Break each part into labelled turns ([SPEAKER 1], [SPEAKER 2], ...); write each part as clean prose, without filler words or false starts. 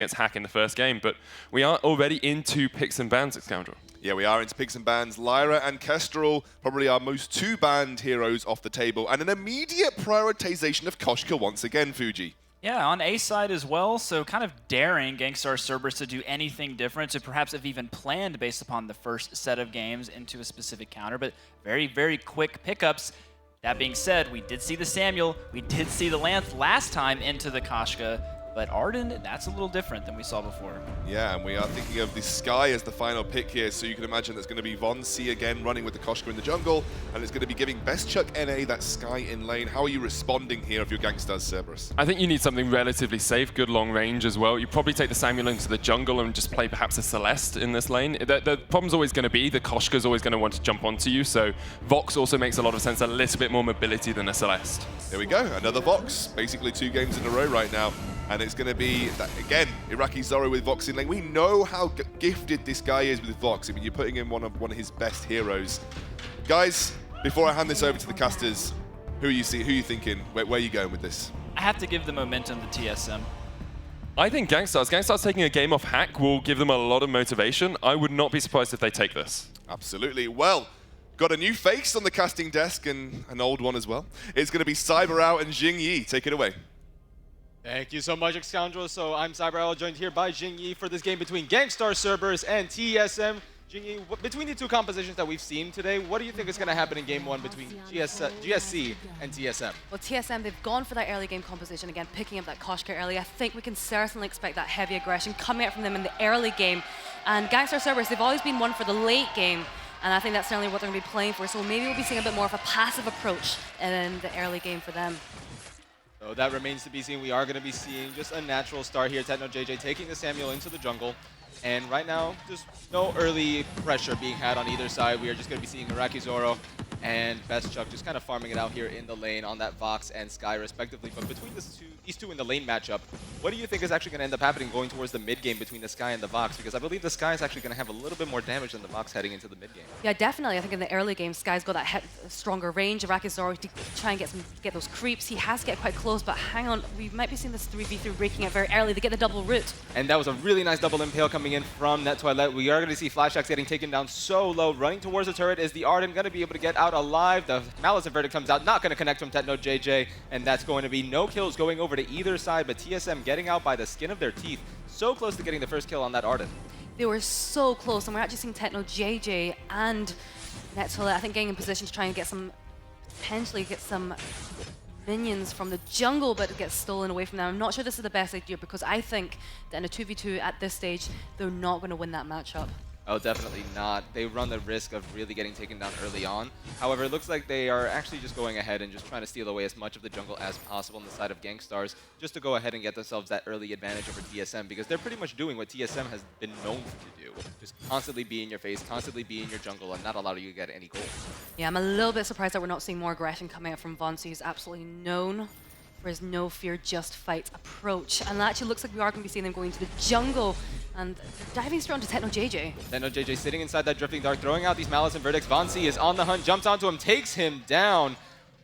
[SPEAKER 1] against Hack in the first game, but we are already into picks and bans at Scoundrel.
[SPEAKER 2] Yeah, we are into picks and bans. Lyra and Kestrel, probably our most two banned heroes off the table, and an immediate prioritization of Koshka once again, Fuji.
[SPEAKER 3] Yeah, on A side as well, so kind of daring GankStars Cerberus to do anything different, to perhaps have even planned based upon the first set of games into a specific counter, but very, very quick pickups. That being said, we did see the Samuel, we did see the Lance last time into the Koshka, but Arden, that's a little different than we saw before.
[SPEAKER 2] Yeah, and we are thinking of the Sky as the final pick here, so you can imagine there's going to be Von C again running with the Koshka in the jungle, and it's going to be giving Best Chuck NA that Sky in lane. How are you responding here if you're GankStars Cerberus?
[SPEAKER 1] I think you need something relatively safe, good long range as well. You probably take the Samuel into the jungle and just play perhaps a Celeste in this lane. The problem's always going to be the Koshka's always going to want to jump onto you, so Vox also makes a lot of sense, a little bit more mobility than a Celeste.
[SPEAKER 2] There we go, another Vox. Basically 2 games in a row right now. And it's going to be, again, Iraqi Zoro with Vox in lane. We know how gifted this guy is with Vox. I mean, you're putting in one of his best heroes. Guys, before I hand this over to the casters, who are you thinking? Where are you going with this?
[SPEAKER 3] I have to give the momentum to TSM.
[SPEAKER 1] I think GankStars taking a game off Hack will give them a lot of motivation. I would not be surprised if they take this.
[SPEAKER 2] Absolutely. Well, got a new face on the casting desk and an old one as well. It's going to be Cyber and Jing Yi. Take it away.
[SPEAKER 4] Thank you so much, Scoundrel. So I'm Cyber, joined here by Jing Yi for this game between GankStars Cerberus and TSM. Jing Yi, between the two compositions that we've seen today, what do you think is going to happen in game 1 between GSC and TSM?
[SPEAKER 5] Well, TSM, they've gone for that early game composition again, picking up that Koshka early. I think we can certainly expect that heavy aggression coming out from them in the early game. And GankStars Cerberus, they've always been one for the late game. And I think that's certainly what they're going to be playing for. So maybe we'll be seeing a bit more of a passive approach in the early game for them.
[SPEAKER 4] So that remains to be seen. We are going to be seeing just a natural start here. Techno JJ taking the Samuel into the jungle. And right now, just no early pressure being had on either side. We are just going to be seeing Iraqi Zoro and Best Chuck just kind of farming it out here in the lane on that Vox and Sky respectively. But between these two in the lane matchup, what do you think is actually going to end up happening going towards the mid game between the Sky and the Vox? Because I believe the Sky is actually going to have a little bit more damage than the Vox heading into the mid game.
[SPEAKER 5] Yeah, definitely. I think in the early game, Sky's got that stronger range. Iraqi Zoro to try and get those creeps. He has to get quite close, but hang on, we might be seeing this 3v3 breaking out very early. They get the double root.
[SPEAKER 4] And that was a really nice double impale coming in from Net Toilet. We are going to see Flashbacks getting taken down so low. Running towards the turret is the Arden, going to be able to get out alive. The Malice and Verdict comes out, not going to connect from Techno JJ, and that's going to be no kills going over to either side, but TSM getting out by the skin of their teeth. So close to getting the first kill on that Arden.
[SPEAKER 5] They were so close, and we're actually seeing Techno JJ and Net Toilet, I think, getting in position to try and potentially get some minions from the jungle, but it gets stolen away from them. I'm not sure this is the best idea, because I think that in a 2v2 at this stage, they're not going to win that matchup.
[SPEAKER 4] Oh, definitely not. They run the risk of really getting taken down early on. However, it looks like they are actually just going ahead and just trying to steal away as much of the jungle as possible on the side of GankStars, just to go ahead and get themselves that early advantage over TSM, because they're pretty much doing what TSM has been known to do. Just constantly be in your face, constantly be in your jungle, and not allow you to get any gold.
[SPEAKER 5] Yeah, I'm a little bit surprised that we're not seeing more aggression coming out from Von C. He's absolutely known for his no fear, just fight approach. And it actually looks like we are going to be seeing them going to the jungle and diving straight onto Techno JJ.
[SPEAKER 4] Techno JJ sitting inside that Drifting Dark, throwing out these Malice and Verdicts. Von C is on the hunt, jumps onto him, takes him down.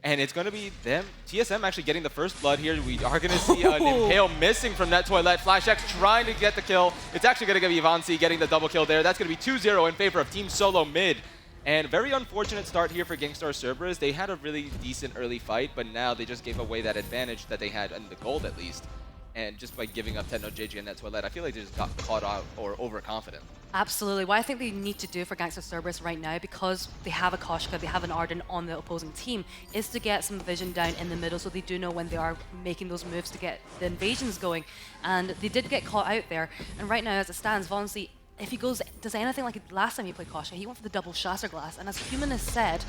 [SPEAKER 4] And it's going to be them, TSM actually getting the first blood here. We are going to see an Impale missing from Net Toilet. FlashX trying to get the kill. It's actually going to be Von C getting the double kill there. That's going to be 2-0 in favor of Team SoloMid. And very unfortunate start here for GankStars Cerberus. They had a really decent early fight, but now they just gave away that advantage that they had in the gold at least. And just by giving up Techno JJ and Net Toilet, I feel like they just got caught out or overconfident.
[SPEAKER 5] Absolutely. What I think they need to do for GankStars Cerberus right now, because they have a Koshka, they have an Arden on the opposing team, is to get some vision down in the middle so they do know when they are making those moves to get the invasions going. And they did get caught out there. And right now, as it stands, Von C, if he does anything like last time he played Koshka, he went for the double Shatterglass. And as Humanist said,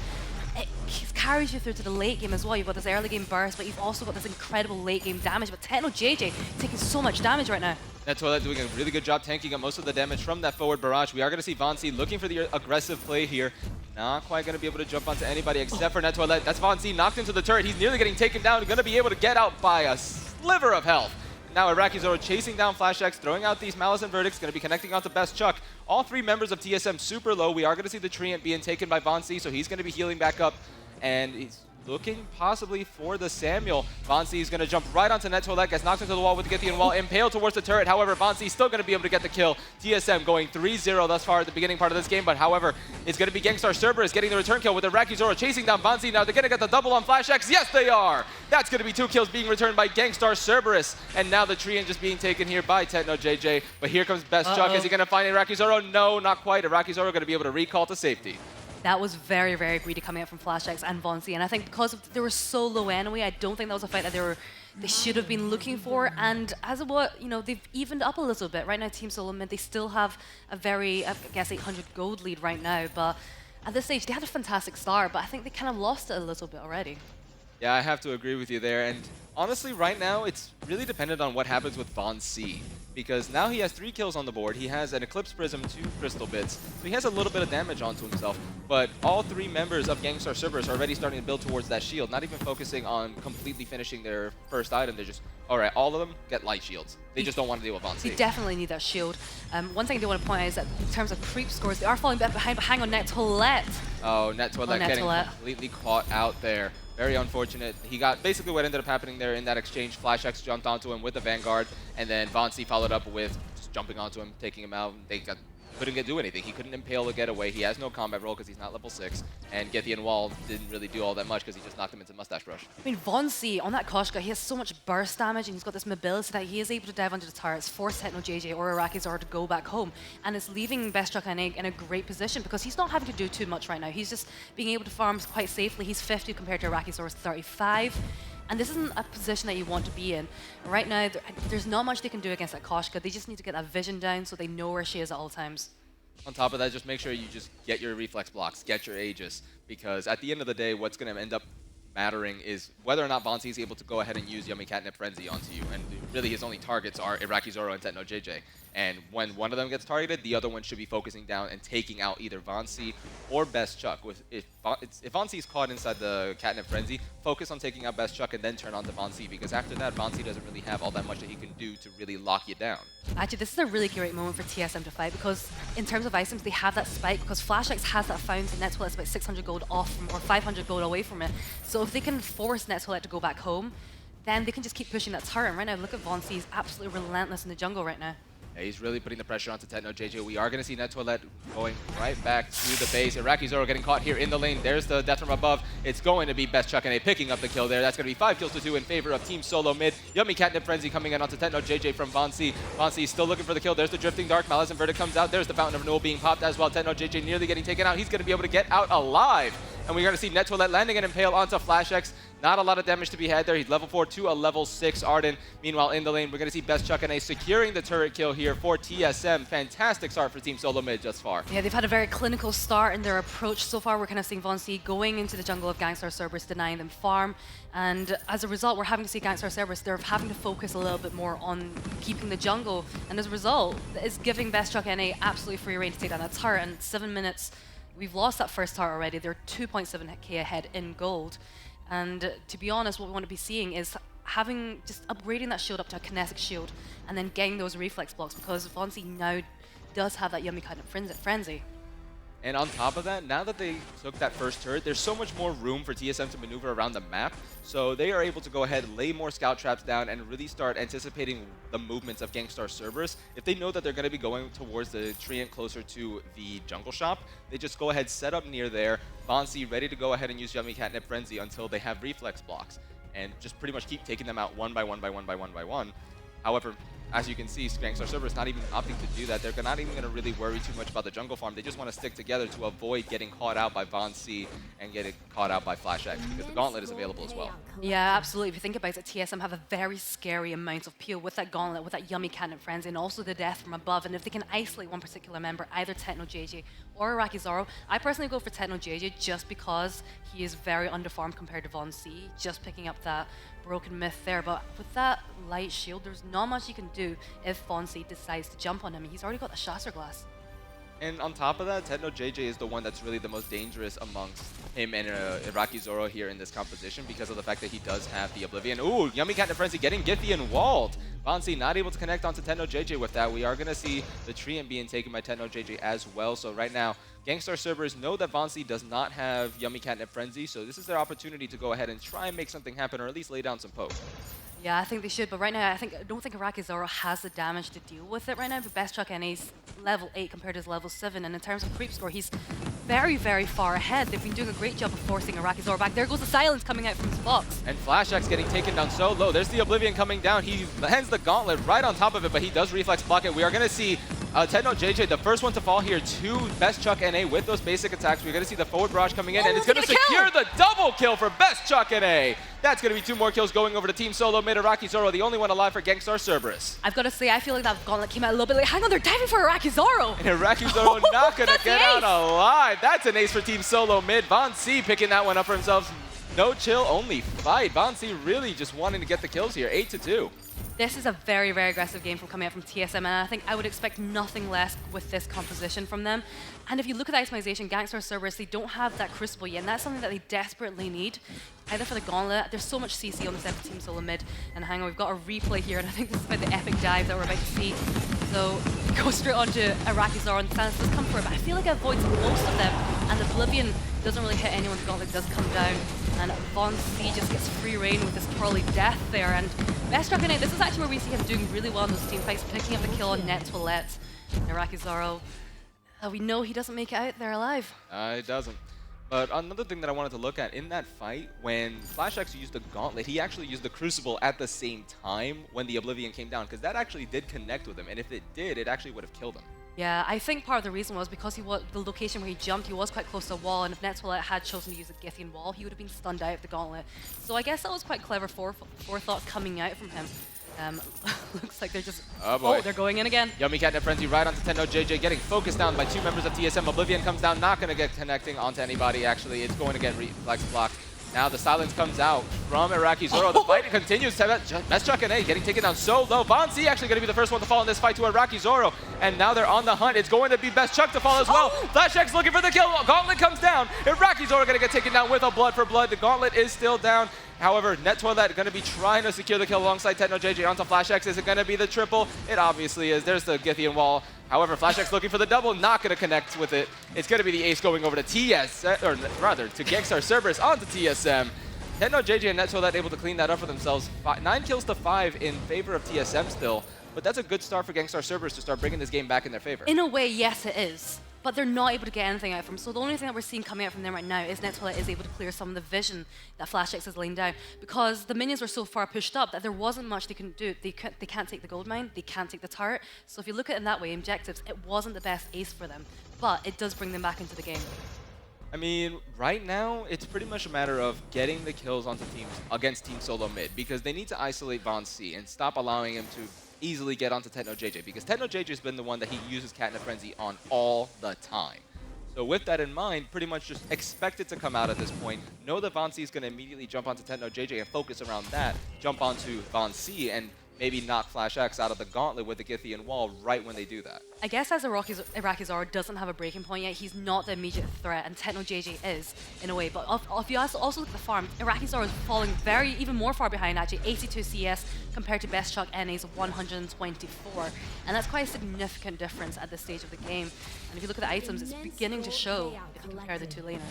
[SPEAKER 5] it carries you through to the late game as well. You've got this early game burst, but you've also got this incredible late game damage. But Techno JJ taking so much damage right now.
[SPEAKER 4] Net Toilet doing a really good job tanking up most of the damage from that forward barrage. We are going to see Von C looking for the aggressive play here. Not quite going to be able to jump onto anybody except for Net Toilet. That's Von C knocked into the turret. He's nearly getting taken down. Going to be able to get out by a sliver of health. Now Iraqi Zoro chasing down FlashX, throwing out these Malice and Verdicts, going to be connecting onto Best Chuck. All 3 members of TSM super low. We are going to see the Treant being taken by Von C, so he's going to be healing back up. And he's looking possibly for the Samuel. Vainglory is going to jump right onto Net Toilet, gets knocked into the wall with the Githian wall, impaled towards the turret. However, Vainglory still going to be able to get the kill. TSM going 3-0 thus far at the beginning part of this game, but however, it's going to be GankStars Cerberus getting the return kill with the Rakizora chasing down Vainglory. Now they're going to get the double on Flash X. Yes, they are! That's going to be 2 kills being returned by GankStars Cerberus, and now the Treant just being taken here by Techno JJ. But here comes Best Chuck. Is he going to find a Rakizora? No, not quite. A Rakizora going to be able to recall to safety.
[SPEAKER 5] That was very, very greedy coming out from FlashX and Vainglory, and I think because they were so low anyway, I don't think that was a fight that they should have been looking for. And as it was, you know, they've evened up a little bit. Right now, Team SoloMid, they still have a very, I guess, 800 gold lead right now, but at this stage, they had a fantastic start, but I think they kind of lost it a little bit already.
[SPEAKER 4] Yeah, I have to agree with you there. And honestly, right now, it's really dependent on what happens with Vainglory. Because now he has 3 kills on the board. He has an Eclipse Prism, 2 Crystal Bits. So he has a little bit of damage onto himself. But all 3 members of GankStars Cerberus are already starting to build towards that shield, not even focusing on completely finishing their first item. They're just, all right, all of them get light shields. They just don't want to deal with Vainglory.
[SPEAKER 5] They definitely need that shield. One thing I do want to point out is that in terms of creep scores, they are falling back behind, but hang on Net Toilet.
[SPEAKER 4] Oh, Net Toilet getting completely caught out there. Very unfortunate. He got basically what ended up happening there in that exchange. Flash X jumped onto him with the Vanguard, and then Vainglory followed up with just jumping onto him, taking him out. They couldn't do anything. He couldn't impale to get away. He has no combat roll because he's not level 6. And Githian Wall didn't really do all that much because he just knocked him into Mustache Brush.
[SPEAKER 5] I mean, Vainglory, on that Koshka, he has so much burst damage and he's got this mobility that he is able to dive under the turrets, force Techno JJ or Arakizar to go back home. And it's leaving Best Chuck in a great position because he's not having to do too much right now. He's just being able to farm quite safely. He's 50 compared to Arakizar's 35. And this isn't a position that you want to be in. Right now, there's not much they can do against that Koshka. They just need to get that vision down so they know where she is at all times.
[SPEAKER 4] On top of that, just make sure you just get your reflex blocks, get your Aegis, because at the end of the day, what's going to end up mattering is whether or not Vainglory is able to go ahead and use Yummy Catnip Frenzy onto you. And really, his only targets are Irakizoro and Techno JJ. And when one of them gets targeted, the other one should be focusing down and taking out either Vainglory or Best Chuck. If Vainglory is caught inside the Catnip Frenzy, focus on taking out Best Chuck and then turn on to Vainglory, because after that, Vainglory doesn't really have all that much that he can do to really lock you down.
[SPEAKER 5] Actually, this is a really great moment for TSM to fight because in terms of items, they have that spike because FlashX has that fountain. Net Toilet's about 600 gold off from, or 500 gold away from it. So if they can force Net Toilet to go back home, then they can just keep pushing that turret. And right now, look at Vainglory. He's absolutely relentless in the jungle right now.
[SPEAKER 4] Yeah, he's really putting the pressure onto Techno JJ. We are going to see Net Toilet going right back to the base. Irakizoro getting caught here in the lane. There's the death from above. It's going to be Best Chuck and A picking up the kill there. That's going to be 5 kills to 2 in favor of Team SoloMid. Yummy Catnip Frenzy coming in onto Techno JJ from Vainglory. Vainglory is still looking for the kill. There's the Drifting Dark. Malice and Verdict comes out. There's the Fountain of Renewal being popped as well. Techno JJ nearly getting taken out. He's going to be able to get out alive. And we're going to see Net Toilet landing an Impale onto Flash X. Not a lot of damage to be had there. He's level 4 to a level 6 Arden. Meanwhile, in the lane, we're going to see Best Chuck and A securing the turret kill here for TSM. Fantastic start for Team SoloMid thus far.
[SPEAKER 5] Yeah, they've had a very clinical start in their approach. So far, we're kind of seeing Vainglory going into the jungle of GankStars Cerberus, denying them farm. And as a result, we're having to see GankStars Cerberus, they're having to focus a little bit more on keeping the jungle. And as a result, it's giving Best Chuck and A absolutely free reign to take down that turret. And 7 minutes, we've lost that first turret already. They're 2.7k ahead in gold. And to be honest, what we want to be seeing is just upgrading that shield up to a kinetic shield and then getting those reflex blocks because Vainglory now does have that Yummy kind of frenzy.
[SPEAKER 4] And on top of that, now that they took that first turret, there's so much more room for TSM to maneuver around the map. So they are able to go ahead, lay more scout traps down, and really start anticipating the movements of GankStars Cerberus. If they know that they're going to be going towards the Treant closer to the jungle shop, they just go ahead, set up near there, Vainglory ready to go ahead and use Yummy Catnip Frenzy until they have reflex blocks. And just pretty much keep taking them out one by one by one by one by one. However, as you can see, GankStars Cerberus not even opting to do that. They're not even going to really worry too much about the jungle farm. They just want to stick together to avoid getting caught out by Vainglory and getting caught out by Flash X because the gauntlet is available as well.
[SPEAKER 5] Yeah, absolutely. If you think about it, TSM have a very scary amount of peel with that gauntlet, with that Yummy Catnip Frenzy, and also the death from above. And if they can isolate one particular member, either Techno JJ or Arakizaro, I personally go for Techno JJ just because he is very underfarmed compared to Vainglory, just picking up that broken myth there. But with that light shield, there's not much you can do if Vainglory decides to jump on him. He's already got the Shatter Glass.
[SPEAKER 4] And on top of that, Techno JJ is the one that's really the most dangerous amongst him and Iraqi Zoro here in this composition because of the fact that he does have the Oblivion. Ooh, Yummy Cat and Frenzy getting Giphy and walled. Vansi not able to connect onto Techno JJ with that. We are going to see the Treant being taken by Techno JJ as well. So right now, GankStars Cerberus know that Vansi does not have Yummy Cat and Frenzy, so this is their opportunity to go ahead and try and make something happen or at least lay down some poke.
[SPEAKER 5] Yeah, I think they should, but right now I don't think Iraqi Zoro has the damage to deal with it right now. But Best Chuck NA's level 8 compared to his level 7, and in terms of creep score, he's very, very far ahead. They've been doing a great job of forcing Iraqi Zoro back. There goes the silence coming out from his box.
[SPEAKER 4] And Flash X getting taken down so low. There's the Oblivion coming down. He hands the gauntlet right on top of it, but he does reflex block it. We are going to see Techno JJ, the first one to fall here, to Best Chuck NA with those basic attacks. We're going to see the forward barrage coming in, and it's going to secure the double kill for Best Chuck NA. That's going to be 2 more kills going over to Team SoloMid. Iraqi Zoro, the only one alive for GankStars Cerberus.
[SPEAKER 5] I've got to say, I feel like that gauntlet came out a little bit late. Hang on, they're diving for Iraqi Zoro.
[SPEAKER 4] And Iraqi Zoro not going to get out alive. That's an ace for Team SoloMid. Vansi picking that one up for himself. No chill, only fight. Vansi really just wanting to get the kills here, 8-2.
[SPEAKER 5] This is a very, very aggressive game from coming out from TSM, and I think I would expect nothing less with this composition from them. And if you look at the itemization, GankStars Cerberus, they don't have that Crucible yet, and that's something that they desperately need, either for the Gauntlet. There's so much CC on the set of Team SoloMid, and hang on, we've got a replay here, and I think this is about the epic dive that we're about to see. So go straight onto Iraqi Zoro, and Sans does come for it, but I feel like it avoids most of them, and Oblivion doesn't really hit anyone. The Gauntlet does come down, and Von C just gets free reign with this Trolley Death there, and Best Chuck NA, this is actually where we see him doing really well in those team fights, picking up the kill on Net Toilette. Iraqi Zoro, we know he doesn't make it out there alive.
[SPEAKER 4] It doesn't. But another thing that I wanted to look at in that fight, when Flash X used the Gauntlet, he actually used the Crucible at the same time when the Oblivion came down, because that actually did connect with him, and if it did, it actually would have killed him.
[SPEAKER 5] Yeah, I think part of the reason was because the location where he jumped, he was quite close to a wall, and if Nettoilette had chosen to use a Githian wall, he would have been stunned out of the Gauntlet. So I guess that was quite clever forethought coming out from him. Looks like they're just... Oh, they're going in again.
[SPEAKER 4] Yummy Cat and Frenzy right onto Techno JJ, getting focused down by 2 members of TSM. Oblivion comes down, not going to get connecting onto anybody, actually. It's going to get reflex blocked. Now the silence comes out from Iraqi Zoro. The fight continues. Best Chuck NA getting taken down so low. Von C actually going to be the first one to fall in this fight to Iraqi Zoro. And now they're on the hunt. It's going to be Best Chuck to fall as well. Flash X looking for the kill. Gauntlet comes down. Iraqi Zoro going to get taken down with a blood for blood. The Gauntlet is still down. However, Net Toilette going to be trying to secure the kill alongside Techno JJ onto Flash X. Is it going to be the triple? It obviously is. There's the Githian wall. However, Flash X looking for the double, not going to connect with it. It's going to be the ace going over to to GankStars Cerberus onto TSM. Techno JJ and Net Toilette able to clean that up for themselves. 9 kills to 5 in favor of TSM still. But that's a good start for GankStars Cerberus to start bringing this game back in their favor.
[SPEAKER 5] In a way, yes, it is. But they're not able to get anything out from him. So the only thing that we're seeing coming out from them right now is Nettoilette is able to clear some of the vision that Flash X is laying down. Because the minions were so far pushed up that there wasn't much they couldn't do. They can't take the gold mine, they can't take the turret. So if you look at it in that way, objectives, it wasn't the best ace for them. But it does bring them back into the game.
[SPEAKER 4] I mean, right now, it's pretty much a matter of getting the kills onto teams against Team SoloMid, because they need to isolate Von C and stop allowing him to easily get onto Techno JJ, because Techno JJ has been the one that he uses Catnip Frenzy on all the time. So with that in mind, pretty much just expect it to come out at this point. Know that Von C is going to immediately jump onto Techno JJ and focus around that, jump onto Von C, and maybe knock Flash X out of the Gauntlet with the Githian wall right when they do that.
[SPEAKER 5] I guess as Iraqi Zoro doesn't have a breaking point yet, he's not the immediate threat, and Techno JJ is, in a way. But if you also look at the farm, Iraqi Zoro is falling even more far behind, actually, 82 CS compared to Best Chuck NA's 124. And that's quite a significant difference at this stage of the game. And if you look at the items, it's beginning to show if you compare the two laners.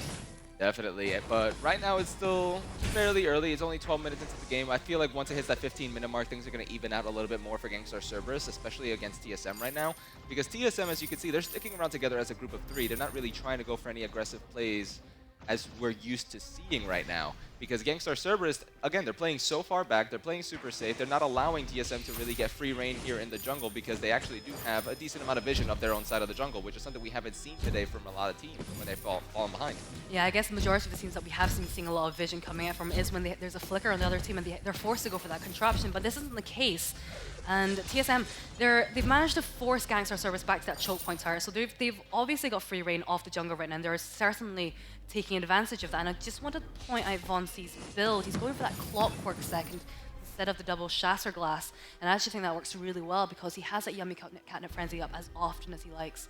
[SPEAKER 4] Definitely, but right now it's still fairly early. It's only 12 minutes into the game. I feel like once it hits that 15-minute mark, things are going to even out a little bit more for GankStars Cerberus, especially against TSM right now. Because TSM, as you can see, they're sticking around together as a group of 3. They're not really trying to go for any aggressive plays as we're used to seeing right now. Because GankStars Cerberus, again, they're playing so far back, they're playing super safe, they're not allowing TSM to really get free reign here in the jungle, because they actually do have a decent amount of vision of their own side of the jungle, which is something we haven't seen today from a lot of teams when they've fallen behind.
[SPEAKER 5] Yeah, I guess the majority of the teams that we have been seeing a lot of vision coming out from is when there's a flicker on the other team and they're forced to go for that contraption, but this isn't the case. And TSM, they've managed to force GankStars Cerberus back to that choke point turret, so they've obviously got free reign off the jungle right now, and they're certainly taking advantage of that. And I just want to point out Von C's build. He's going for that clockwork second instead of the double Shatter Glass, and I actually think that works really well because he has that Yummy Catnip Frenzy up as often as he likes.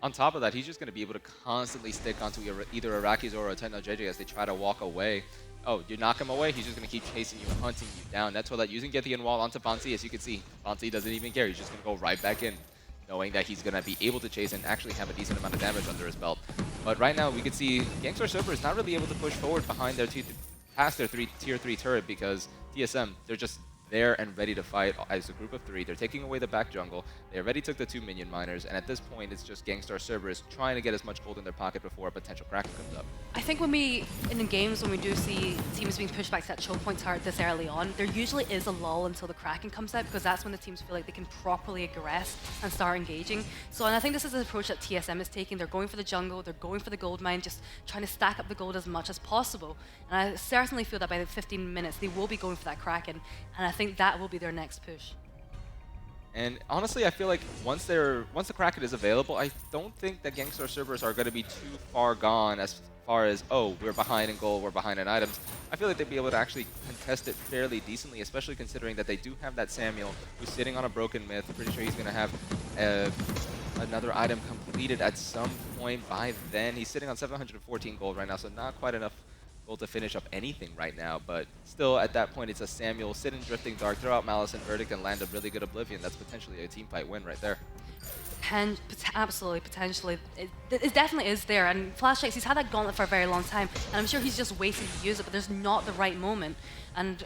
[SPEAKER 4] On top of that, he's just going to be able to constantly stick onto either Iraqi's or a TechnoJJ as they try to walk away. Oh, you knock him away, he's just going to keep chasing you and hunting you down. That's that using Get the In wall onto Vansi. As you can see, Vansi doesn't even care. He's just going to go right back in, knowing that he's going to be able to chase and actually have a decent amount of damage under his belt. But right now, we can see GankStars Cerberus not really able to push forward behind their past their tier 3 turret because TSM, they're just there and ready to fight as a group of 3. They're taking away the back jungle. They already took the 2 minion miners, and at this point, it's just GankStars Cerberus trying to get as much gold in their pocket before a potential Kraken comes up.
[SPEAKER 5] I think when in games, when we do see teams being pushed back to that choke point turret this early on, there usually is a lull until the Kraken comes out, because that's when the teams feel like they can properly aggress and start engaging. So, and I think this is the approach that TSM is taking. They're going for the jungle, they're going for the gold mine, just trying to stack up the gold as much as possible. And I certainly feel that by the 15 minutes, they will be going for that Kraken, and I think that will be their next push.
[SPEAKER 4] And honestly, I feel like once the Kraken is available, I don't think that GankStars Cerberus are going to be too far gone as far as, oh, we're behind in gold, we're behind in items. I feel like they'd be able to actually contest it fairly decently, especially considering that they do have that Samuel who's sitting on a broken myth. I'm pretty sure he's going to have another item completed at some point by then. He's sitting on 714 gold right now, so not quite enough gold to finish up anything right now, but still at that point it's a Samuel sit in Drifting Dark, throw out Malice and Verdict and land a really good Oblivion. That's potentially a team fight win right there.
[SPEAKER 5] Absolutely, potentially. It definitely is there, and Flash Strikes, he's had that gauntlet for a very long time, and I'm sure he's just waiting to use it, but there's not the right moment. And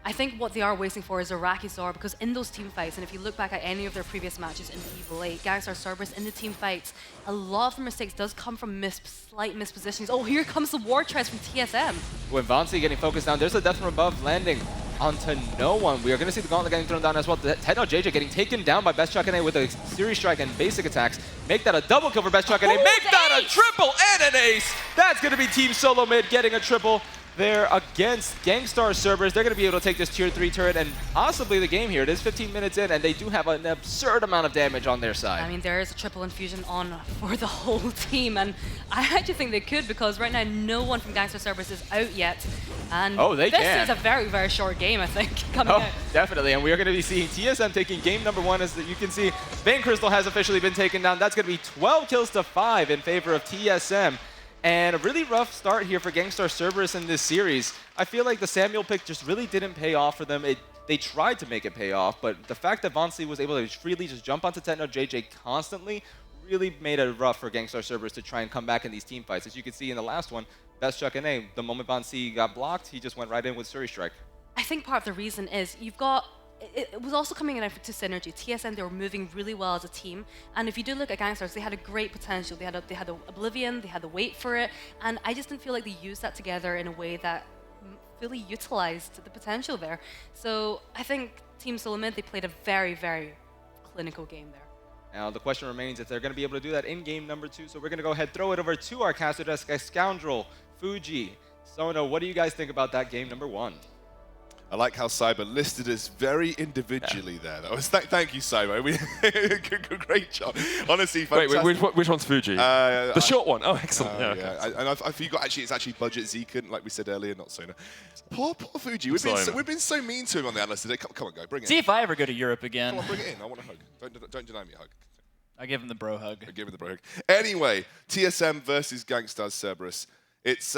[SPEAKER 5] I think what they are waiting for is Iraqi Zor, because in those team fights, and if you look back at any of their previous matches in Evil 8, GankStars Cerberus in the team fights, a lot of the mistakes does come from slight mispositionings. Oh, here comes the War Treads from TSM.
[SPEAKER 4] When Vansi getting focused down, there's a death from above landing onto no one. We are going to see the gauntlet getting thrown down as well. TechnoJJ getting taken down by Best Chuck and A with a series strike and basic attacks. Make that a double kill for Best Chuck and A. Make that a triple and an ace. That's going to be Team SoloMid getting a triple there against GankStars Cerberus. They're going to be able to take this tier 3 turret and possibly the game here. It is 15 minutes in, and they do have an absurd amount of damage on their side.
[SPEAKER 5] I mean, there is a triple infusion on for the whole team, and I actually think they could, because right now no one from GankStars Cerberus is out yet. And this is a very, very short game, I think, coming out.
[SPEAKER 4] Definitely, and we are going to be seeing TSM taking game number 1. As you can see, Vayne Crystal has officially been taken down. That's going to be 12 kills to 5 in favor of TSM. And a really rough start here for GankStars Cerberus in this series. I feel like the Samuel pick just really didn't pay off for them. They tried to make it pay off, but the fact that Vansi was able to freely just jump onto TechnoJJ constantly really made it rough for GankStars Cerberus to try and come back in these team fights. As you can see in the last one, Best Chuck and A, the moment Vansi got blocked, he just went right in with Suri Strike.
[SPEAKER 5] I think part of the reason is you've got it was also coming in to synergy. TSM, they were moving really well as a team, and if you do look at GankStars, they had a great potential. They had the Oblivion, they had the wait for it, and I just didn't feel like they used that together in a way that fully utilized the potential there. So I think Team SoloMid, they played a very, very clinical game there.
[SPEAKER 4] Now the question remains if they're going to be able to do that in game number 2. So we're going to go ahead, throw it over to our caster desk, Scoundrel, Fuji, Sona. What do you guys think about that game number 1?
[SPEAKER 2] I like how Cyber listed us very individually there. That was thank you, Cyber. Great job. Honestly, fantastic.
[SPEAKER 1] Wait, which one's Fuji? The short one. Oh, excellent.
[SPEAKER 2] Yeah. And I forgot, actually, it's actually Budget Zekan, like we said earlier, not Sona. Poor Fuji. We've been so mean to him on the analyst today. Come on, go, bring it in.
[SPEAKER 3] See if I ever go to Europe again.
[SPEAKER 2] Come on, bring it in. I want a hug. Don't deny me a hug.
[SPEAKER 3] I give him the bro hug.
[SPEAKER 2] I give him the bro hug. Anyway, TSM versus GankStars Cerberus. It's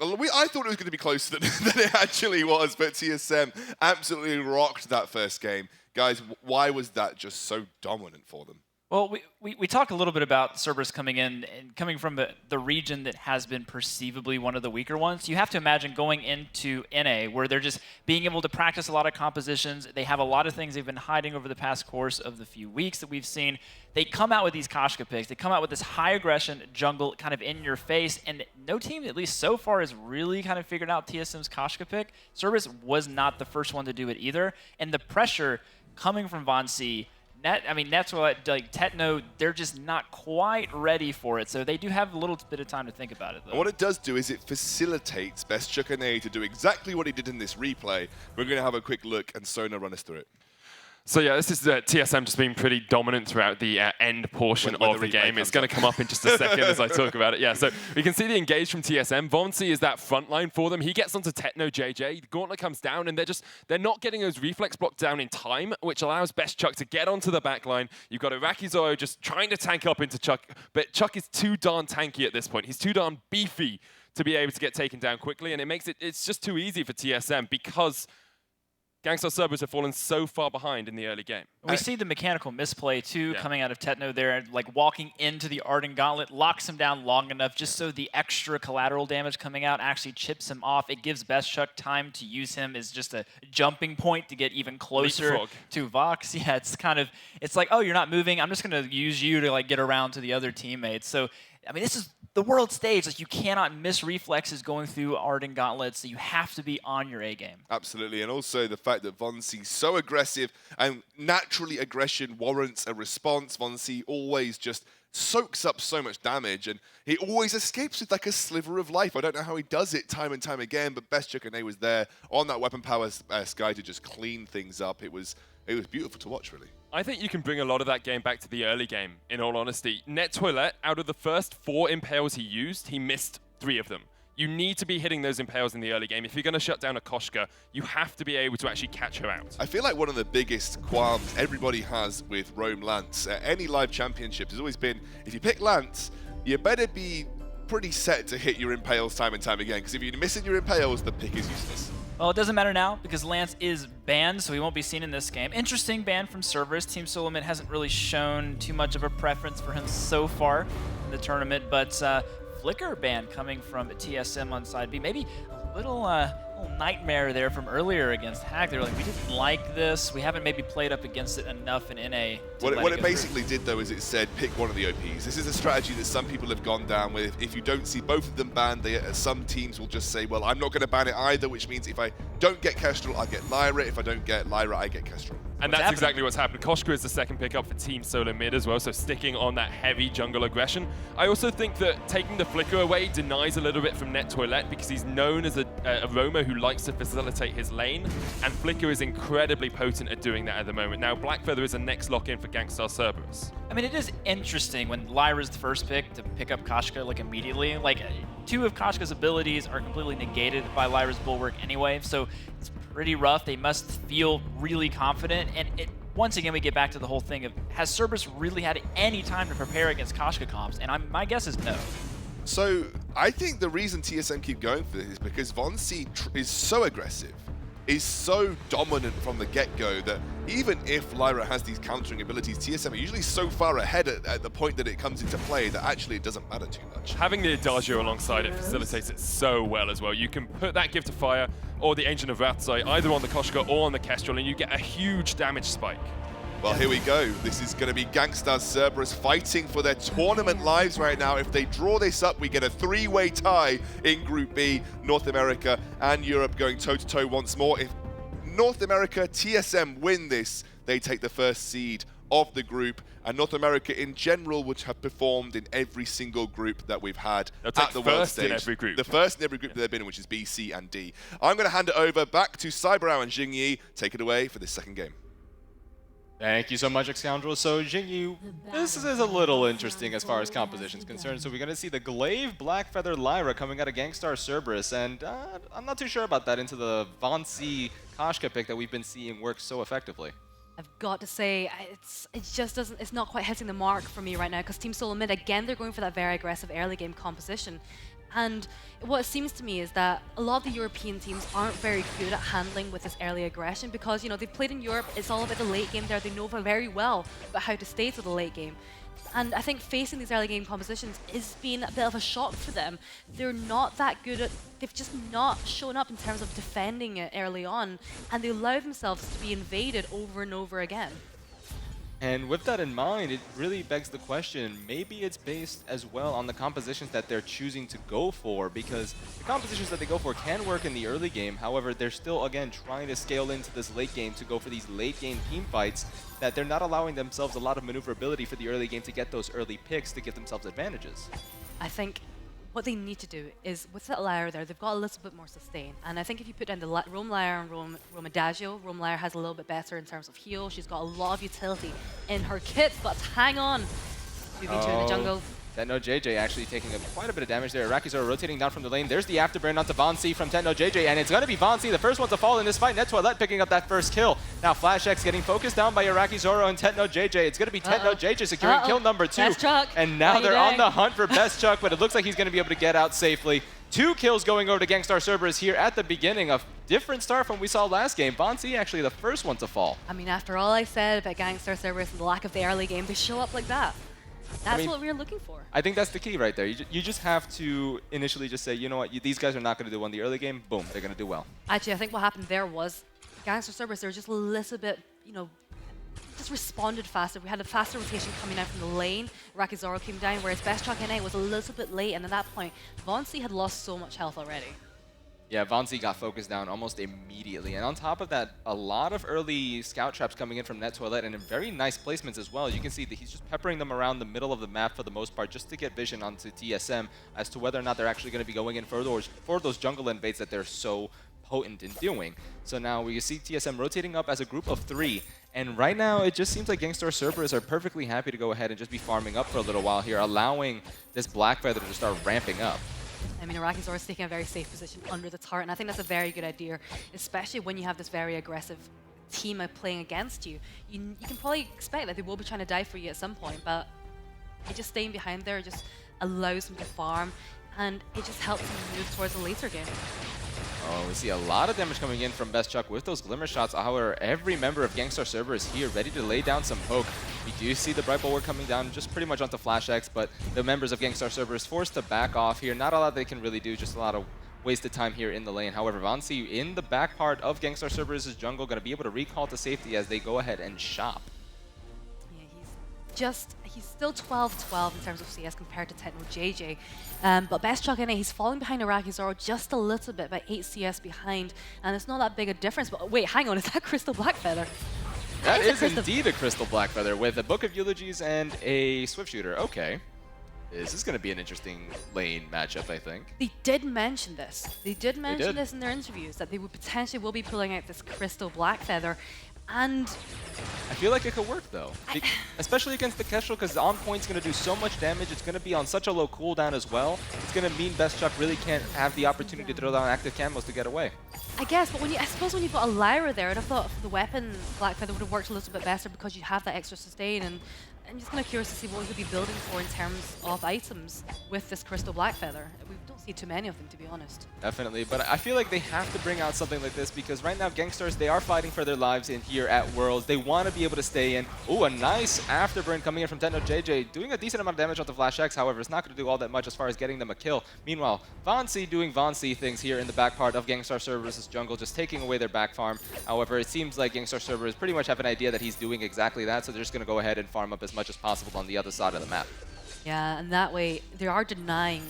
[SPEAKER 2] I thought it was going to be closer than it actually was, but TSM absolutely rocked that first game. Guys, why was that just so dominant for them?
[SPEAKER 3] Well, we talked a little bit about Cerberus coming in and coming from the region that has been perceivably one of the weaker ones. You have to imagine going into NA where they're just being able to practice a lot of compositions. They have a lot of things they've been hiding over the past course of the few weeks that we've seen. They come out with these Koshka picks. They come out with this high aggression jungle kind of in your face, and no team, at least so far, has really kind of figured out TSM's Koshka pick. Cerberus was not the first one to do it either, and the pressure coming from Vansi, that's what, like, Techno, they're just not quite ready for it. So they do have a little bit of time to think about it, though.
[SPEAKER 2] And what it does do is it facilitates Best Chuck and A to do exactly what he did in this replay. We're going to have a quick look and Sona run us through it.
[SPEAKER 1] So yeah, this is TSM just being pretty dominant throughout the end portion
[SPEAKER 2] When
[SPEAKER 1] of the
[SPEAKER 2] replay
[SPEAKER 1] game.
[SPEAKER 2] comes
[SPEAKER 1] It's going to come up in just a second as I talk about it. Yeah, so we can see the engage from TSM. Vonsi is that front line for them. He gets onto Techno JJ. The gauntlet comes down, and they're not getting those reflex blocks down in time, which allows Best Chuck to get onto the back line. You've got Iraqi Zoro just trying to tank up into Chuck, but Chuck is too darn tanky at this point. He's too darn beefy to be able to get taken down quickly, and it's just too easy for TSM because GankStars Cerberus have fallen so far behind in the early game.
[SPEAKER 3] We see the mechanical misplay, too, coming out of Techno there. Like, walking into the Ardent Gauntlet, locks him down long enough just so the extra collateral damage coming out actually chips him off. It gives Best Chuck time to use him as just a jumping point to get even closer
[SPEAKER 1] Leapfrog.
[SPEAKER 3] to Vox. Yeah, it's like, oh, you're not moving. I'm just going to use you to, like, get around to the other teammates. So, I mean, this is the world stage. Like, you cannot miss reflexes going through Ardent Gauntlets, so you have to be on your A game.
[SPEAKER 2] Absolutely, and also the fact that Vonsi's so aggressive, and naturally aggression warrants a response. Vonsi always just soaks up so much damage, and he always escapes with like a sliver of life. I don't know how he does it time and time again, but Best Chuck was there on that weapon power Sky to just clean things up. It was beautiful to watch, really.
[SPEAKER 1] I think you can bring a lot of that game back to the early game, in all honesty. Net Toilet, out of the first 4 impales he used, he missed 3 of them. You need to be hitting those impales in the early game. If you're going to shut down a Koshka, you have to be able to actually catch her out.
[SPEAKER 2] I feel like one of the biggest qualms everybody has with Roam Lance at any live championship has always been, if you pick Lance, you better be pretty set to hit your impales time and time again, because if you're missing your impales, the pick is useless.
[SPEAKER 3] Well, it doesn't matter now because Lance is banned, so he won't be seen in this game. Interesting ban from Cerberus. Team SoloMid hasn't really shown too much of a preference for him so far in the tournament, but Flicker ban coming from TSM on side B. Maybe a little nightmare there from earlier against Hack. They were like, we didn't like this. We haven't maybe played up against it enough in NA.
[SPEAKER 2] What it basically did, though, is it said pick one of the OPs. This is a strategy that some people have gone down with. If you don't see both of them banned, some teams will just say, well, I'm not going to ban it either, which means if I don't get Kestrel, I get Lyra. If I don't get Lyra, I get Kestrel.
[SPEAKER 1] And that's exactly what's happened. Koshka is the second pickup for Team SoloMid as well, so sticking on that heavy jungle aggression. I also think that taking the Flicker away denies a little bit from Net Toilet because he's known as a roamer who likes to facilitate his lane, and Flicker is incredibly potent at doing that at the moment. Now, Blackfeather is a next lock-in for GankStars Cerberus.
[SPEAKER 3] I mean, it is interesting when Lyra's the first pick to pick up Koshka like immediately. Like, 2 of Koshka's abilities are completely negated by Lyra's Bulwark anyway, so it's pretty rough. They must feel really confident, and once again we get back to the whole thing of, has Cerberus really had any time to prepare against Koshka comps? And my guess is no.
[SPEAKER 2] So I think the reason TSM keep going for this is because Vonsi is so aggressive, is so dominant from the get-go that even if Lyra has these countering abilities, TSM are usually so far ahead at the point that it comes into play that actually it doesn't matter too much.
[SPEAKER 1] Having the Adagio alongside it facilitates it so well as well. You can put that Gift of Fire or the Ancient of Rathzai either on the Koshka or on the Kestrel, and you get a huge damage spike.
[SPEAKER 2] Well, here we go. This is going to be GankStars Cerberus fighting for their tournament lives right now. If they draw this up, we get a 3-way tie in Group B. North America and Europe going toe-to-toe once more. If North America, TSM win this, they take the first seed of the group, and North America in general would have performed in every single group that we've had at the world stage.
[SPEAKER 1] In every group.
[SPEAKER 2] The first in every group that they've been in, which is B, C, and D. I'm going to hand it over back to Cyberao and Jingyi. Take it away for this second game.
[SPEAKER 4] Thank you so much, Xscoundrel. So, Jingyi, this is a little interesting as far as composition is concerned. So we're going to see the Glaive Blackfeather Lyra coming out of GankStars Cerberus, and I'm not too sure about that into the Vonsi Koshka pick that we've been seeing work so effectively.
[SPEAKER 5] I've got to say, it's not quite hitting the mark for me right now, because Team SoloMid, again, they're going for that very aggressive early game composition. And what it seems to me is that a lot of the European teams aren't very good at handling with this early aggression because, you know, they've played in Europe, it's all about the late game there, they know very well about how to stay to the late game. And I think facing these early game compositions is being a bit of a shock for them. They're not that good at, they've just not shown up in terms of defending it early on, and they allow themselves to be invaded over and over again.
[SPEAKER 4] And with that in mind, it really begs the question, maybe it's based as well on the compositions that they're choosing to go for, because the compositions that they go for can work in the early game. However, they're still, again, trying to scale into this late game to go for these late game team fights that they're not allowing themselves a lot of maneuverability for the early game to get those early picks to get themselves advantages.
[SPEAKER 5] I think what they need to do is, with that Lyra there, they've got a little bit more sustain. And I think if you put down the Roam Lyra and Roam Adagio, Roam Lyra has a little bit better in terms of heal. She's got a lot of utility in her kit, but hang on. 2v2 in the jungle.
[SPEAKER 4] Techno JJ actually taking quite a bit of damage there. Rakizora rotating down from the lane. There's the afterburn onto Vainglory from Techno JJ, and it's going to be Vainglory, the first one to fall in this fight. Net2alette picking up that first kill. Now Flash X getting focused down by Rakizora and Techno JJ. It's going to be Techno JJ securing kill number 2.
[SPEAKER 5] Best Chuck.
[SPEAKER 4] And now they're on the hunt for Best Chuck, but it looks like he's going to be able to get out safely. 2 kills going over to GankStars Cerberus here at the beginning. A different start from we saw last game. Vainglory actually the first one to fall.
[SPEAKER 5] I mean, after all I said about GankStars Cerberus and the lack of the early game, they show up like that. That's what we were looking for.
[SPEAKER 4] I think that's the key right there. You just have to initially just say, you know what, these guys are not going to do well in the early game. Boom, they're going to do well.
[SPEAKER 5] Actually, I think what happened there was GankStars Cerberus, they were just a little bit, just responded faster. We had a faster rotation coming out from the lane. Rakizora came down, whereas Best Chuck NA was a little bit late, and at that point, Vainglory had lost so much health already.
[SPEAKER 4] Yeah, Vainglory got focused down almost immediately. And on top of that, a lot of early scout traps coming in from Net2alette and in very nice placements as well. You can see that he's just peppering them around the middle of the map for the most part just to get vision onto TSM as to whether or not they're actually going to be going in for those jungle invades that they're so potent in doing. So now we see TSM rotating up as a group of 3. And right now, it just seems like GankStars Cerberus are perfectly happy to go ahead and just be farming up for a little while here, allowing this Black Feather to start ramping up.
[SPEAKER 5] I mean, Rakizora is taking a very safe position under the turret, and I think that's a very good idea, especially when you have this very aggressive team playing against you. You can probably expect that they will be trying to die for you at some point, but just staying behind there just allows them to farm, and it just helps them move towards a later game.
[SPEAKER 4] Oh, we see a lot of damage coming in from Best Chuck with those Glimmer shots. However, every member of GankStars Cerberus here ready to lay down some poke. We do see the Bright Bulwark coming down just pretty much onto Flash X, but the members of GankStars Cerberus forced to back off here. Not a lot they can really do, just a lot of wasted time here in the lane. However, Vainglory in the back part of GankStars Cerberus' jungle going to be able to recall to safety as they go ahead and shop.
[SPEAKER 5] Yeah, he's still 12-12 in terms of CS compared to Techno JJ. But Best Chuck NA, he's falling behind Rakizora just a little bit, by 8 CS behind, and it's not that big a difference. But wait, hang on, is that Crystal Blackfeather?
[SPEAKER 4] That is indeed a Crystal Blackfeather with a Book of Eulogies and a Swift Shooter. Okay. This is going to be an interesting lane matchup, I think.
[SPEAKER 5] They did mention this. They did mention this in their interviews, that they would potentially will be pulling out this Crystal Blackfeather. And
[SPEAKER 4] I feel like it could work though, especially against the Kestrel, because On Point's going to do so much damage. It's going to be on such a low cooldown as well. It's going to mean Best Chuck really can't have the opportunity to throw down active camos to get away.
[SPEAKER 5] I guess, but I suppose when you've got a Lyra there, I'd have thought the weapon Blackfeather would have worked a little bit better because you have that extra sustain. And I'm just kind of curious to see what he'll be building for in terms of items with this Crystal Blackfeather. We don't see too many of them, to be honest.
[SPEAKER 4] Definitely, but I feel like they have to bring out something like this because right now GankStars, they are fighting for their lives in here at Worlds. They want to be able to stay in. Ooh, a nice afterburn coming in from Techno JJ, doing a decent amount of damage on the Flash X. However, it's not going to do all that much as far as getting them a kill. Meanwhile, Vainglory doing Vainglory things here in the back part of GankStars Cerberus' jungle, just taking away their back farm. However, it seems like GankStars Cerberus pretty much have an idea that he's doing exactly that, so they're just going to go ahead and farm up as much as possible on the other side of the map.
[SPEAKER 5] Yeah, and that way they are denying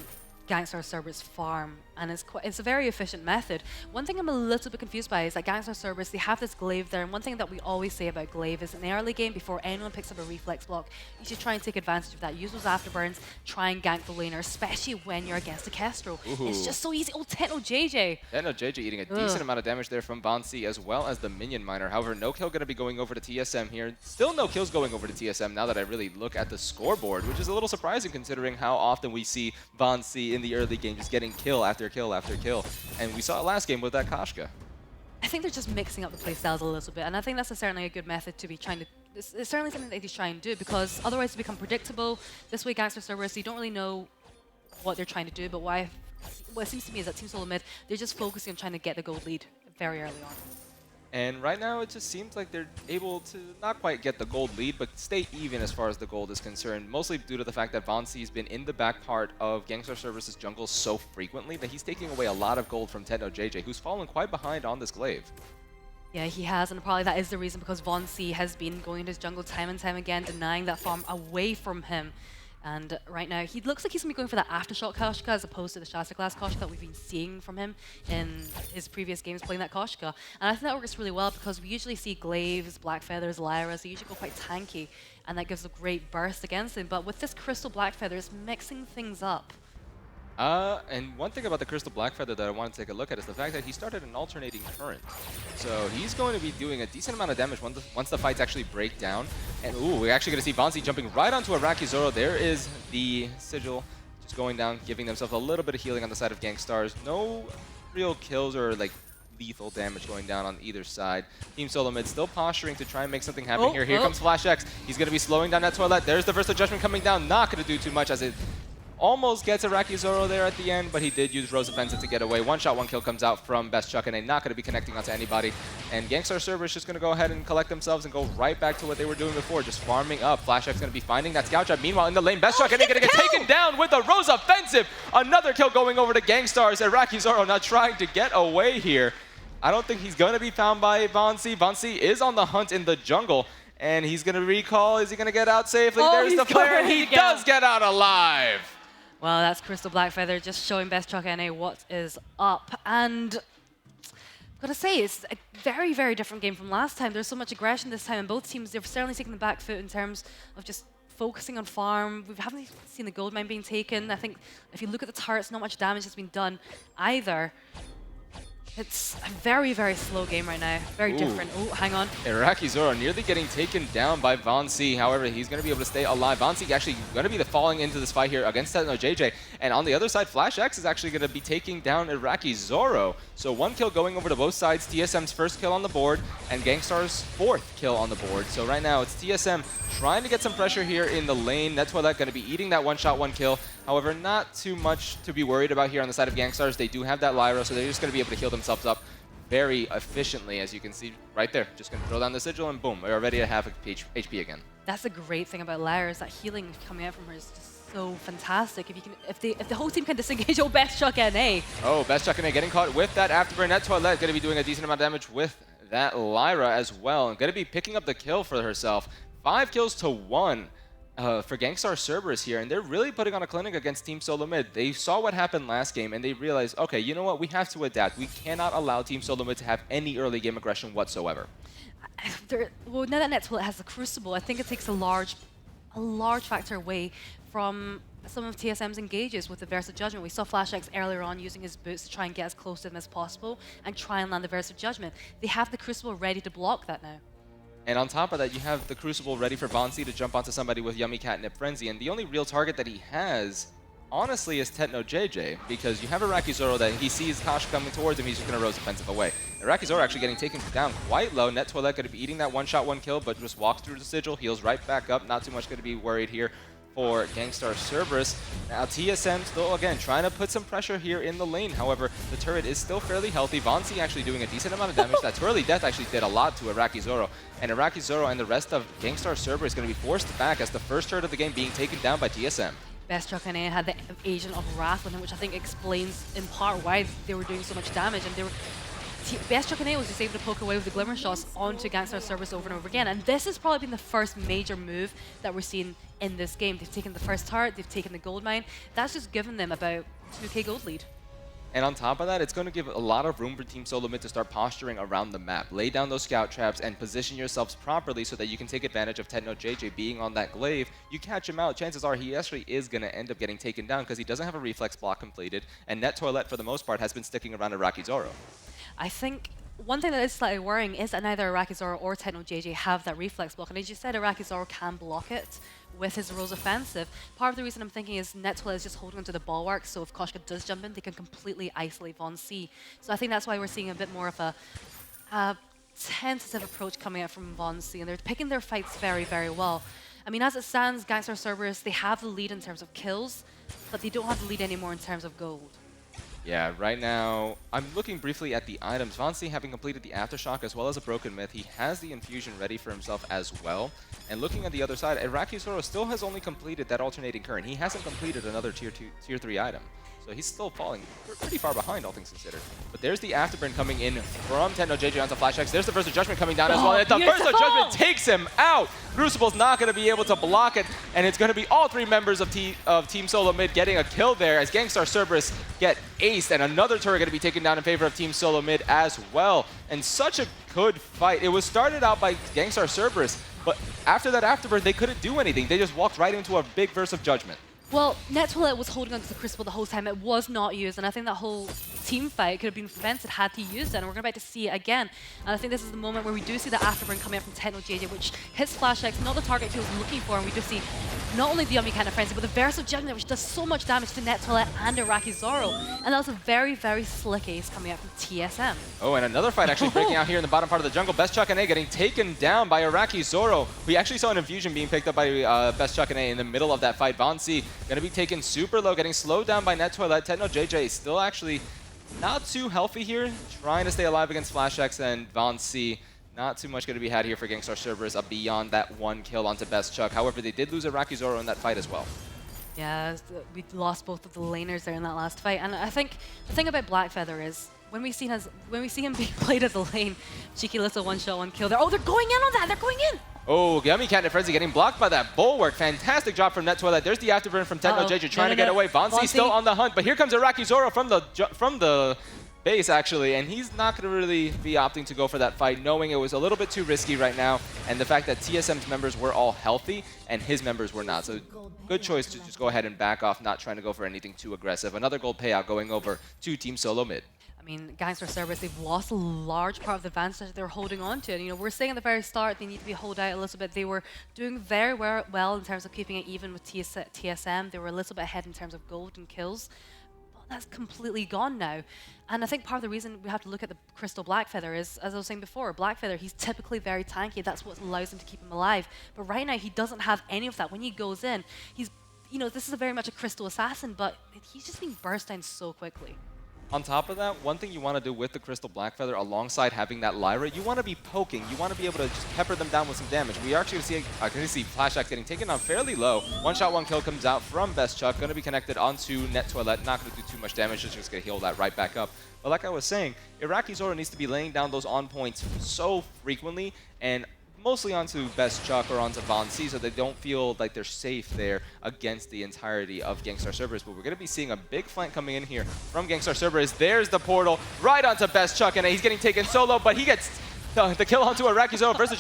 [SPEAKER 5] GankStars Cerberus farm, and it's a very efficient method. One thing I'm a little bit confused by is that GankStars Cerberus, they have this glaive there, and one thing that we always say about glaive is in the early game, before anyone picks up a reflex block, you should try and take advantage of that. Use those afterburns, try and gank the laner, especially when you're against a Kestrel.
[SPEAKER 4] Ooh.
[SPEAKER 5] It's just so easy. Oh, Techno JJ.
[SPEAKER 4] Techno JJ eating a decent amount of damage there from Vainglory as well as the minion miner. However, no kill going to be going over to TSM here. Still no kills going over to TSM now that I really look at the scoreboard, which is a little surprising considering how often we see Vainglory in the early game just getting kill after kill after kill. And we saw it last game with that Koshka.
[SPEAKER 5] I think they're just mixing up the playstyles a little bit, and I think that's certainly a good method to be trying to. It's certainly something that they try and do, because otherwise it's become predictable. This way, GankStars Cerberus, you don't really know what they're trying to do, but what it seems to me is that Team SoloMid, they're just focusing on trying to get the gold lead very early on.
[SPEAKER 4] And right now, it just seems like they're able to not quite get the gold lead, but stay even as far as the gold is concerned, mostly due to the fact that Vainglory's been in the back part of GankStars Cerberus' jungle so frequently that he's taking away a lot of gold from Techno JJ, who's fallen quite behind on this glaive.
[SPEAKER 5] Yeah, he has, and probably that is the reason, because Vainglory has been going into his jungle time and time again, denying that farm away from him. And right now, he looks like he's going to be going for that Aftershock Koshka as opposed to the Shasta Glass Koshka that we've been seeing from him in his previous games playing that Koshka. And I think that works really well because we usually see Glaives, Blackfeathers, Lyras, they usually go quite tanky, and that gives a great burst against him. But with this Crystal Blackfeather, it's mixing things up.
[SPEAKER 4] And one thing about the Crystal Blackfeather that I want to take a look at is the fact that he started an alternating current. So he's going to be doing a decent amount of damage once the fights actually break down. And ooh, we're actually going to see Vainglory jumping right onto Iraqi Zoro. There is the Sigil just going down, giving themselves a little bit of healing on the side of GankStars. No real kills or like lethal damage going down on either side. Team SoloMid still posturing to try and make something happen here. Here comes Flash X. He's going to be slowing down that Toilet. There's the Versal Judgment coming down. Not going to do too much as it almost gets Iraqi Zoro there at the end, but he did use Rose Offensive to get away. One shot, one kill comes out from Best Chuck, and they're not going to be connecting onto anybody. And GankStars Cerberus just going to go ahead and collect themselves and go right back to what they were doing before, just farming up. Flash X going to be finding that Scout Trap. Meanwhile, in the lane, Best Chuck, and they're going to get taken down with the Rose Offensive. Another kill going over to GankStars. Iraqi Zoro now trying to get away here. I don't think he's going to be found by Vainglory. Vainglory is on the hunt in the jungle, and he's going to recall. Is he going to get out safely? There's the flare, and he does get out alive.
[SPEAKER 5] Well, that's Crystal Blackfeather just showing Best Chuck NA what is up. And I've got to say, it's a very, very different game from last time. There's so much aggression this time, and both teams, they've certainly taken the back foot in terms of just focusing on farm. We haven't seen the gold mine being taken. I think if you look at the turrets, not much damage has been done either. It's a very, very slow game right now. Very different. Oh, hang on.
[SPEAKER 4] Iraqi Zoro nearly getting taken down by Vainglory. However, he's going to be able to stay alive. Vainglory actually going to be the falling into this fight here against Tetno JJ. And on the other side, Flash X is actually going to be taking down Iraqi Zoro. So one kill going over to both sides. TSM's first kill on the board and GankStar's fourth kill on the board. So right now it's TSM trying to get some pressure here in the lane. Toilet going to be eating that one shot, one kill. However, not too much to be worried about here on the side of GankStars. They do have that Lyra, so they're just going to be able to heal themselves up very efficiently, as you can see right there. Just going to throw down the Sigil, and boom, we're already at half HP again. That's
[SPEAKER 5] the great thing about Lyra, is that healing coming out from her is just so fantastic. If the whole team can disengage, Best Chuck NA.
[SPEAKER 4] Oh, Best Chuck NA getting caught with that Afterburn. Toilet going to be doing a decent amount of damage with that Lyra as well, and going to be picking up the kill for herself. 5 kills to 1. For GankStars Cerberus here, and they're really putting on a clinic against Team SoloMid. They saw what happened last game, and they realized, okay, you know what? We have to adapt. We cannot allow Team SoloMid to have any early game aggression whatsoever.
[SPEAKER 5] Well, now that Nettoilet has the Crucible, I think it takes a large factor away from some of TSM's engages with the Versal Judgment. We saw Flash X earlier on using his boots to try and get as close to them as possible and try and land the Versal Judgment. They have the Crucible ready to block that now.
[SPEAKER 4] And on top of that, you have the Crucible ready for Vainglory to jump onto somebody with Yummy Catnip Frenzy. And the only real target that he has, honestly, is Tetno JJ. Because you have Iraqi Zoro that he sees Kosh coming towards him, he's just going to Rose Offensive away. Iraqi Zoro actually getting taken down quite low. Toilet going to be eating that one shot, one kill, but just walks through the Sigil, heals right back up. Not too much going to be worried here for GankStars Cerberus. Now TSM still, again, trying to put some pressure here in the lane. However, the turret is still fairly healthy. Vainglory actually doing a decent amount of damage. That Twirly Death actually did a lot to Iraqi Zoro. And Iraqi Zoro and the rest of GankStars Cerberus is going to be forced back as the first turret of the game being taken down by TSM.
[SPEAKER 5] Best Chuck NA had the Agent of Wrath with him, which I think explains in part why they were doing so much damage. And they were Best Chuck NA was just able to poke away with the Glimmer Shots onto GankStars Cerberus over and over again. And this has probably been the first major move that we're seeing in this game. They've taken the first turret, they've taken the gold mine. That's just given them about 2k gold lead.
[SPEAKER 4] And on top of that, it's going to give a lot of room for Team SoloMid to start posturing around the map. Lay down those scout traps and position yourselves properly so that you can take advantage of Tetno JJ being on that glaive. You catch him out, chances are he actually is going to end up getting taken down because he doesn't have a reflex block completed. And Toilet, for the most part, has been sticking around Iraqi Zoro.
[SPEAKER 5] I think one thing that is slightly worrying is that neither Iraqi Zoro or Tetno JJ have that reflex block. And as you said, Iraqi Zoro can block it with his Rose Offensive. Part of the reason I'm thinking is Toilet is just holding onto the bulwark, so if Koshka does jump in, they can completely isolate Vainglory. So I think that's why we're seeing a bit more of a tentative approach coming out from Vainglory, and they're picking their fights very, very well. I mean, as it stands, GankStars Cerberus, they have the lead in terms of kills, but they don't have the lead anymore in terms of gold.
[SPEAKER 4] Yeah, right now, I'm looking briefly at the items. Vainglory, having completed the Aftershock as well as a Broken Myth, he has the Infusion ready for himself as well. And looking at the other side, Iraqi Zoro still has only completed that Alternating Current. He hasn't completed another Tier 3 item. So he's still falling pretty far behind, all things considered. But there's the Afterburn coming in from Tetno JJ onto Flash X. There's the Versal Judgment coming down as well. And the Versal Judgment takes him out. Crucible's not going to be able to block it. And it's going to be all 3 members of Team SoloMid getting a kill there as GankStars Cerberus get aced. And another turret going to be taken down in favor of Team SoloMid as well. And such a good fight. It was started out by GankStars Cerberus, but after that Afterburn, they couldn't do anything. They just walked right into a big Versal Judgment.
[SPEAKER 5] Well, Netwillet was holding onto the Crystal the whole time. It was not used, and I think that whole team fight could have been prevented had he used it, and we're about to see it again. And I think this is the moment where we do see the afterburn coming up from Techno JJ, which hits Flash X, not the target he was looking for, and we do see not only the Yummy kind of frenzy, but the Versal Judgment, which does so much damage to Netwillet and Iraqi Zoro. And that was a very, very slick ace coming out from TSM.
[SPEAKER 4] Oh, and another fight actually breaking out here in the bottom part of the jungle. Best Chuck and A getting taken down by Iraqi Zoro. We actually saw an infusion being picked up by Best Chuck and A in the middle of that fight. Vainglory going to be taken super low, getting slowed down by Netwillet. Techno JJ still actually not too healthy here, trying to stay alive against Flash X and Vainglory. Not too much going to be had here for GankStars Cerberus beyond that one kill onto Best Chuck. However, they did lose Iraqi Zoro in that fight as well.
[SPEAKER 5] Yeah, we lost both of the laners there in that last fight, and I think the thing about Blackfeather is when we see him being played as a lane, cheeky little one-shot, one-kill there. Oh, they're going in on that! They're going in!
[SPEAKER 4] Oh, Yummy Cat and Frenzy getting blocked by that bulwark. Fantastic job from Netwillet. There's the afterburn from Techno JJ trying to get away. Vainglory still on the hunt, but here comes Iraqi Zoro from the base actually, and he's not going to really be opting to go for that fight, knowing it was a little bit too risky right now, and the fact that TSM's members were all healthy and his members were not. So good choice to just go ahead and back off, not trying to go for anything too aggressive. Another gold payout going over to Team SoloMid.
[SPEAKER 5] I mean, GankStars Cerberus, they've lost a large part of the advantage that they were holding on to. And, you know, we're saying at the very start they need to be hold out a little bit. They were doing very well in terms of keeping it even with TSM. They were a little bit ahead in terms of gold and kills. But that's completely gone now. And I think part of the reason we have to look at the Crystal Blackfeather is, as I was saying before, Blackfeather, he's typically very tanky. That's what allows him to keep him alive. But right now, he doesn't have any of that. When he goes in, he's, you know, this is very much a Crystal Assassin, but he's just being burst down so quickly.
[SPEAKER 4] On top of that, one thing you want to do with the Crystal Blackfeather, alongside having that Lyra, you want to be poking. You want to be able to just pepper them down with some damage. We are actually going to see Flash X getting taken on fairly low. One shot, one kill comes out from Best Chuck. Going to be connected onto Netwillet. Not going to do too much damage. Just going to heal that right back up. But like I was saying, Iraqi Zoro needs to be laying down those on points so frequently, and mostly onto Best Chuck or onto Vainglory, so they don't feel like they're safe there against the entirety of GankStars Cerberus. But we're going to be seeing a big flank coming in here from GankStars Cerberus. There's the portal right onto Best Chuck, and he's getting taken solo, but he gets the kill onto Iraqi Zoro. Versus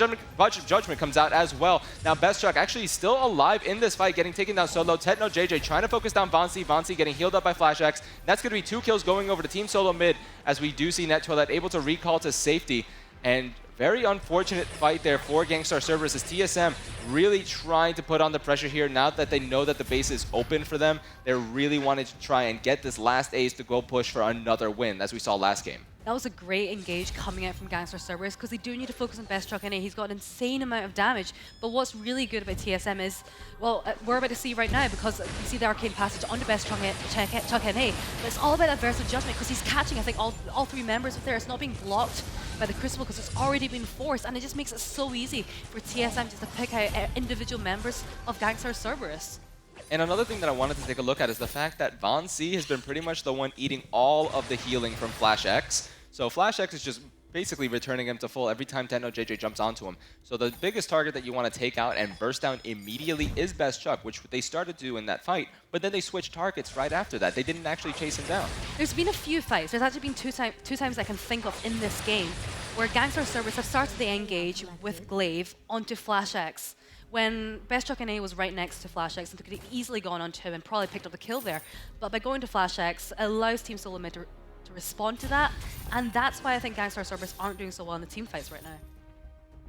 [SPEAKER 4] Judgment comes out as well. Now Best Chuck actually still alive in this fight, getting taken down solo. Techno JJ trying to focus down Vainglory. Vainglory getting healed up by Flash X. That's going to be 2 kills going over to Team SoloMid, as we do see Netwillet able to recall to safety. And very unfortunate fight there for GankStars Cerberus, as TSM really trying to put on the pressure here now that they know that the base is open for them. They're really wanting to try and get this last ace to go push for another win, as we saw last game.
[SPEAKER 5] That was a great engage coming out from GankStars Cerberus, because they do need to focus on Best Chuck and A. He's got an insane amount of damage. But what's really good about TSM is, well, we're about to see right now, because you see the Arcane Passage onto Best Chuck and A. But it's all about that Versal Judgment, because he's catching, I think, all 3 members of there. It's not being blocked by the Crucible, because it's already been forced. And it just makes it so easy for TSM just to pick out individual members of GankStars Cerberus.
[SPEAKER 4] And another thing that I wanted to take a look at is the fact that Vainglory has been pretty much the one eating all of the healing from Flash X. So Flash X is just basically returning him to full every time Techno JJ jumps onto him. So the biggest target that you want to take out and burst down immediately is Best Chuck, which they started to do in that fight, but then they switched targets right after that. They didn't actually chase him down. There's
[SPEAKER 5] been a few fights. There's actually been two times I can think of in this game where GankStars Cerberus have started the engage with Glaive onto Flash X, when Best Chuck and A was right next to Flash X, and they could have easily gone onto him and probably picked up the kill there. But by going to Flash X, it allows Team SoloMid to respond to that, and that's why I think GankStars Cerberus aren't doing so well in the team fights right now.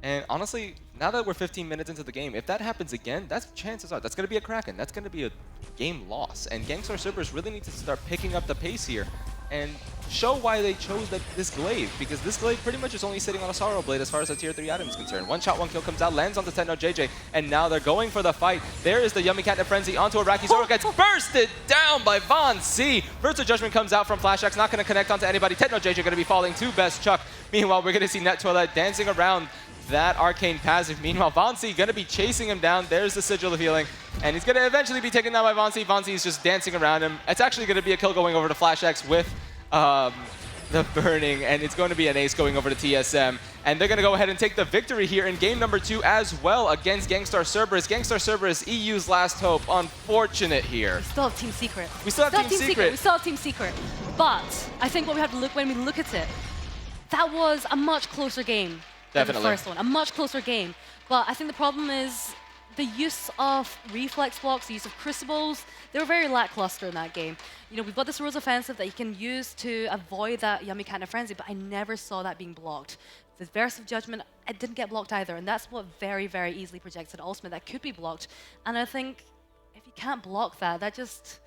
[SPEAKER 4] And honestly, now that we're 15 minutes into the game, if that happens again, chances are that's going to be a Kraken. That's going to be a game loss. And GankStars Cerberus really need to start picking up the pace here and show why they chose this Glaive, because this Glaive pretty much is only sitting on a Sorrow Blade as far as the tier 3 item is concerned. One shot, one kill comes out, lands on the Techno JJ, and now they're going for the fight. There is the Yummy Cat and Frenzy onto Iraqi Zoro, gets bursted down by Vainglory. Versal Judgment comes out from Flash X, not going to connect onto anybody. Techno JJ going to be falling to Best Chuck. Meanwhile, we're going to see Netwillet dancing around that arcane passive. Meanwhile, Vainglory going to be chasing him down. There's the Sigil of Healing, and he's going to eventually be taken down by Vainglory. Vainglory is just dancing around him. It's actually going to be a kill going over to Flash X with the burning, and it's going to be an ace going over to TSM. And they're going to go ahead and take the victory here in game number 2 as well against GankStars Cerberus. GankStars Cerberus, EU's last hope. Unfortunate here.
[SPEAKER 5] We still have Team Secret.
[SPEAKER 4] We still have Team Secret.
[SPEAKER 5] We still have Team Secret. But I think what we have to look, when we look at it, that was a much closer game than the first one. A much closer game. But I think the problem is the use of reflex blocks, the use of crucibles, they were very lackluster in that game. You know, we've got this Rose offensive that you can use to avoid that Yummy kind of frenzy, but I never saw that being blocked. The Verse of Judgment, it didn't get blocked either, and that's what very, very easily projects an ultimate that could be blocked. And I think if you can't block that, that just...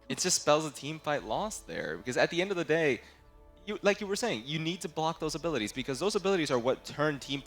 [SPEAKER 4] It just spells a team fight loss there, because at the end of the day, like you were saying, you need to block those abilities, because those abilities are what turn team